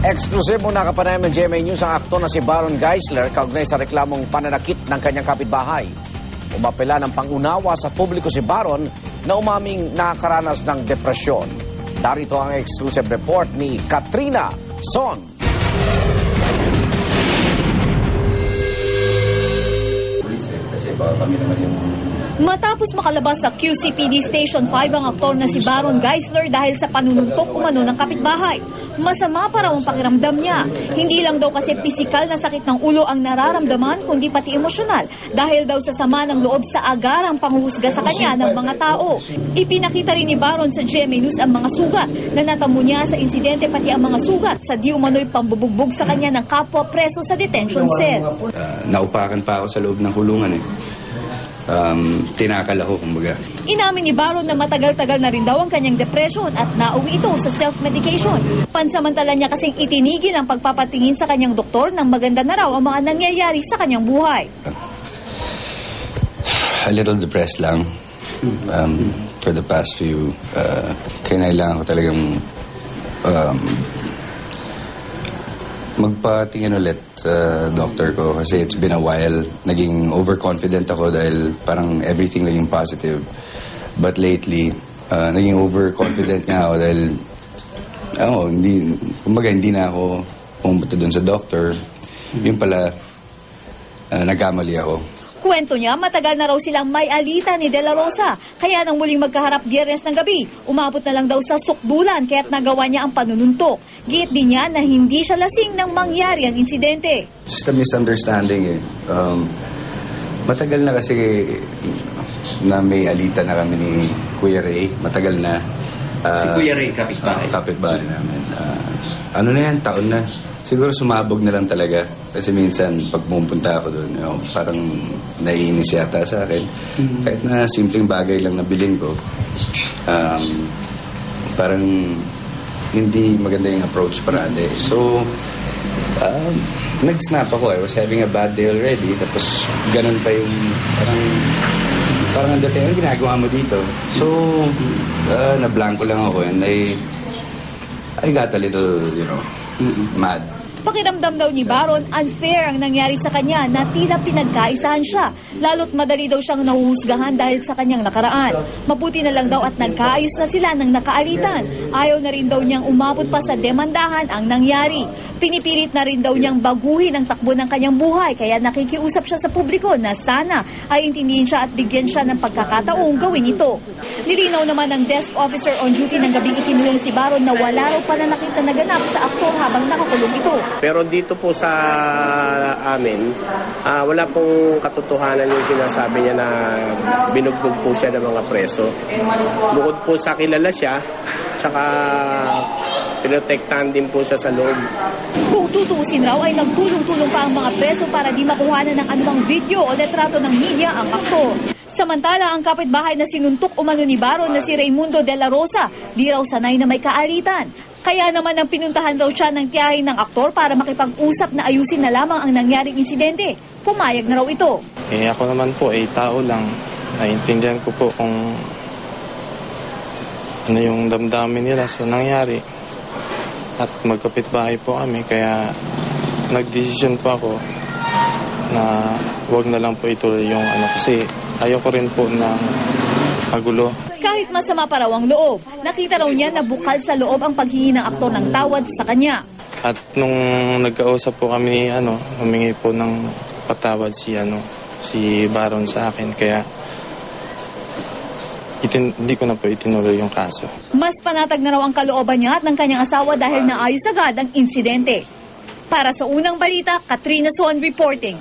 Exclusive muna kapanayam ng GMA News ang aktor na si Baron Geisler kaugnay sa reklamong pananakit ng kanyang kapitbahay. Umapela ng pangunawa sa publiko si Baron na umaming nakaranas ng depresyon. Darito ang exclusive report ni Katrina Son. Matapos makalabas sa QCPD Station 5 ang aktor na si Baron Geisler dahil sa panununtok umano ng kapitbahay. Masama pa raw ang pakiramdam niya. Hindi lang daw kasi pisikal na sakit ng ulo ang nararamdaman kundi pati emosyonal dahil daw sa sama ng loob sa agarang panghuhusga sa kanya ng mga tao. Ipinakita rin ni Baron sa GMA News ang mga sugat na natamo niya sa insidente pati ang mga sugat sa di umano'y pambubugbog sa kanya ng kapwa preso sa detention cell. Naupakan pa ako sa loob ng kulungan tinakal ako, kumbaga. Inamin ni Baron na matagal-tagal na rin daw ang kanyang depression at nauwi ito sa self-medication. Pansamantala niya kasing itinigil ang pagpapatingin sa kanyang doktor nang maganda na raw ang mga nangyayari sa kanyang buhay. A little depressed lang. For the past few, kailangan ko talagang magpatingin ulit sa doctor ko kasi it's been a while. Naging overconfident ako dahil parang everything naging positive. But lately, naging overconfident nga ako dahil hindi na ako pumunta dun sa doctor. Yun pala, nagkamali ako. Kwento niya, matagal na raw silang may alitan ni De La Rosa. Kaya nang muling magkaharap Biyernes ng gabi, umabot na lang daw sa sukdulan kaya't nagawa niya ang panununtok. Giit din niya na hindi siya lasing nang mangyari ang insidente. Just a misunderstanding Matagal na kasi na may alitan na kami ni Kuya Ray. Matagal na. Si Kuya Ray, kapitbahay? Kapitbahay namin. Taon na. Siguro sumabog na lang talaga. Kasi minsan, pag pumunta ako doon, parang naiinis yata sa akin. Kahit na simpleng bagay lang nabilin ko, parang hindi maganda yung approach parade. So, nag-snap ako. I was having a bad day already. Tapos, ganun pa yung parang ang dating, ano ginagawa mo dito? So, nablanko lang ako. And I got a little, mad. Pakiramdam daw ni Baron, unfair ang nangyari sa kanya na tila pinagkaisahan siya. Lalo't madali daw siyang nahuhusgahan dahil sa kanyang nakaraan. Mabuti na lang daw at nagkaayos na sila ng nakaalitan. Ayaw na rin daw niyang umabot pa sa demandahan ang nangyari. Pinipilit na rin daw niyang baguhin ang takbo ng kanyang buhay kaya nakikiusap siya sa publiko na sana ay intindihin siya at bigyan siya ng pagkakataong gawin ito. Nilinaw naman ng desk officer on duty ng gabing itinulong si Baron na wala raw pananakit na naganap sa aktor habang nakakulong ito. Pero dito po sa amin, wala pong katotohanan yung sinasabi niya na binugbog po siya ng mga preso. Bukod po sa kilala siya, saka pinotektahan din po siya sa loob. Kung tutuusin raw ay nagtulong-tulong pa ang mga preso para di makuhanan ng anumang video o letrato ng media ang aktor. Samantala, ang kapitbahay na sinuntok umano ni Baron na si Raimundo De La Rosa, di raw sanay na may kaalitan. Kaya naman ang pinuntahan raw siya ng tiyahin ng aktor para makipag-usap na ayusin na lamang ang nangyaring insidente. Pumayag na raw ito. Ako naman po, tao lang. Naiintindihan ko po kung ano yung damdamin nila sa nangyari. At magkapitbahay po kami, kaya nagdesisyon po ako na wag na lang po ituloy yung kasi ayoko rin po ng magulo. Kahit masama pa raw ang loob, nakita raw niya na bukal sa loob ang paghingi ng aktor ng tawad sa kanya. At nung nagkausap po kami, humingi po ng patawad si Baron sa akin, kaya hindi ko na po itinuloy yung kaso. Mas panatag na raw ang kalooban niya at ng kanyang asawa dahil naayos agad ang insidente. Para sa Unang Balita, Katrina Son reporting.